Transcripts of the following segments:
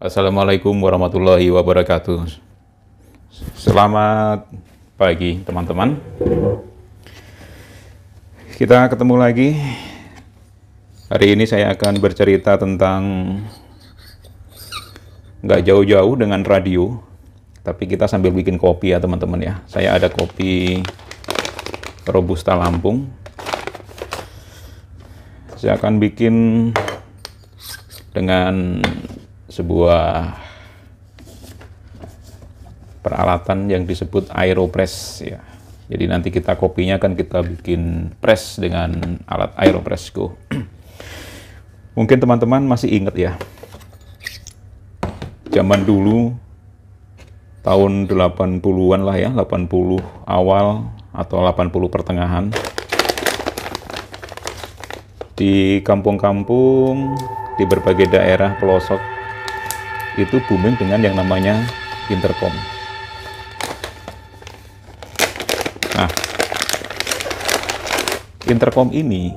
Assalamualaikum warahmatullahi wabarakatuh. Selamat pagi teman-teman. Kita ketemu lagi. Hari ini saya akan bercerita tentang nggak jauh-jauh dengan radio, tapi kita sambil bikin kopi ya teman-teman ya. Saya ada kopi Robusta Lampung. Saya akan bikin dengan sebuah peralatan yang disebut Aeropress ya. Jadi nanti kita kopinya kan kita bikin press dengan alat Aeropress Go. Mungkin teman-teman masih ingat ya, zaman dulu tahun 80-an lah ya, 80 awal atau 80 pertengahan, di kampung-kampung di berbagai daerah pelosok itu booming dengan yang namanya intercom. Nah, intercom ini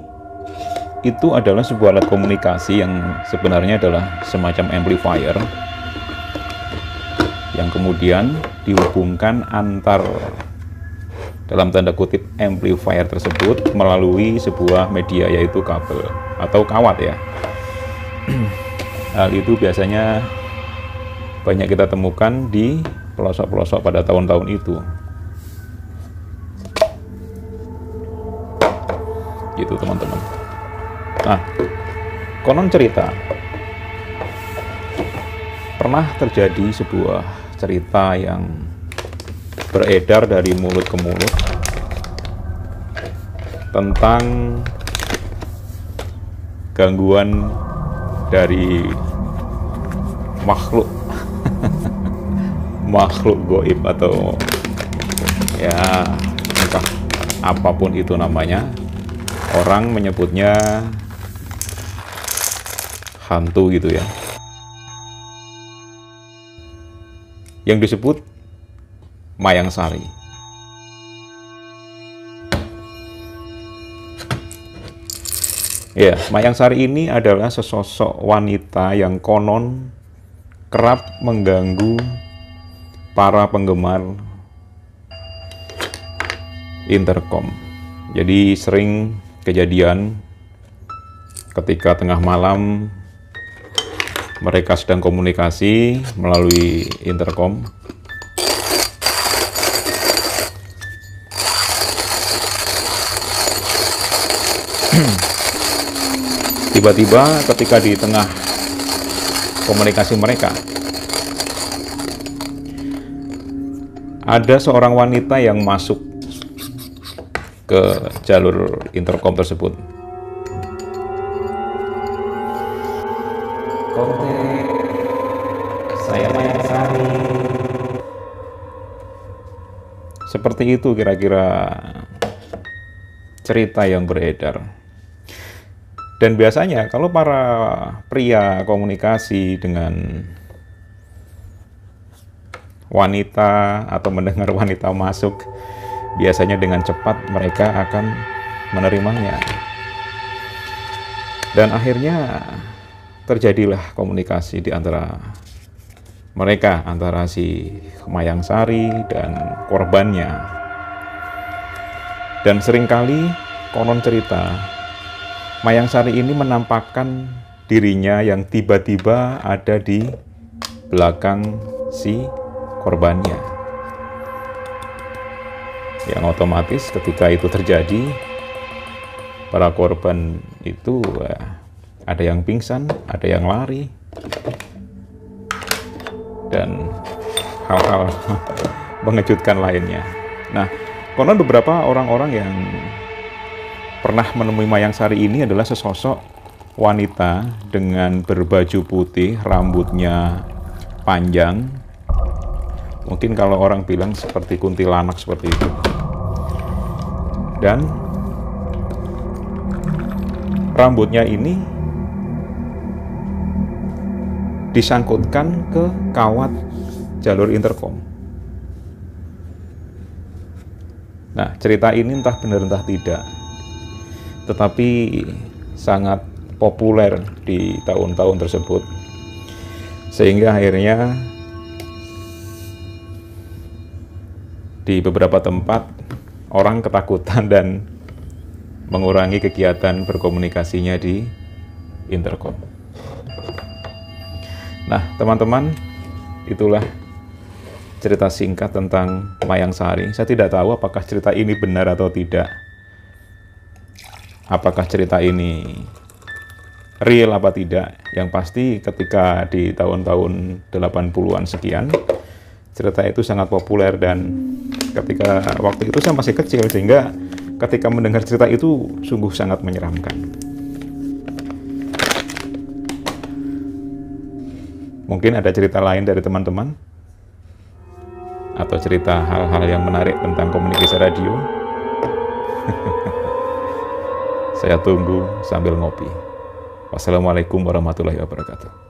itu adalah sebuah alat komunikasi yang sebenarnya adalah semacam amplifier yang kemudian dihubungkan antar, dalam tanda kutip, amplifier tersebut melalui sebuah media, yaitu kabel atau kawat ya. Hal itu biasanya banyak kita temukan di pelosok-pelosok pada tahun-tahun itu. Gitu teman-teman. Nah, konon cerita, pernah terjadi sebuah cerita yang beredar dari mulut ke mulut tentang gangguan dari makhluk makhluk goib atau ya entah apapun itu namanya. Orang menyebutnya hantu gitu ya, yang disebut Mayang Sari. Ya, Mayang Sari ini adalah sesosok wanita yang konon kerap mengganggu para penggemar intercom. Jadi sering kejadian ketika tengah malam mereka sedang komunikasi melalui intercom. Tiba-tiba ketika di tengah komunikasi mereka, ada seorang wanita yang masuk ke jalur intercom tersebut. Kontek, saya Mayang Sari. Seperti itu kira-kira cerita yang beredar. Dan biasanya kalau para pria komunikasi dengan wanita atau mendengar wanita masuk, biasanya dengan cepat mereka akan menerimanya. Dan akhirnya terjadilah komunikasi di antara mereka, antara si Mayang Sari dan korbannya. Dan seringkali konon cerita, Mayang Sari ini menampakkan dirinya yang tiba-tiba ada di belakang si korbannya, yang otomatis ketika itu terjadi, para korban itu ada yang pingsan, ada yang lari, dan hal-hal mengejutkan lainnya. Nah, konon beberapa orang-orang yang pernah menemui Mayang Sari ini adalah sesosok wanita dengan berbaju putih, rambutnya panjang. Mungkin kalau orang bilang seperti kuntilanak seperti itu. Dan rambutnya ini disangkutkan ke kawat jalur intercom. Nah, cerita ini entah benar entah tidak, tetapi sangat populer di tahun-tahun tersebut. Sehingga akhirnya di beberapa tempat orang ketakutan dan mengurangi kegiatan berkomunikasinya di intercom. Nah, teman-teman, itulah cerita singkat tentang Mayang Sari. Saya tidak tahu apakah cerita ini benar atau tidak. Apakah cerita ini real apa tidak. Yang pasti ketika di tahun-tahun 80-an sekian, cerita itu sangat populer, dan ketika waktu itu saya masih kecil, sehingga ketika mendengar cerita itu sungguh sangat menyeramkan. Mungkin ada cerita lain dari teman-teman, atau cerita hal-hal yang menarik tentang komunikasi radio. Saya tunggu sambil ngopi. Wassalamualaikum warahmatullahi wabarakatuh.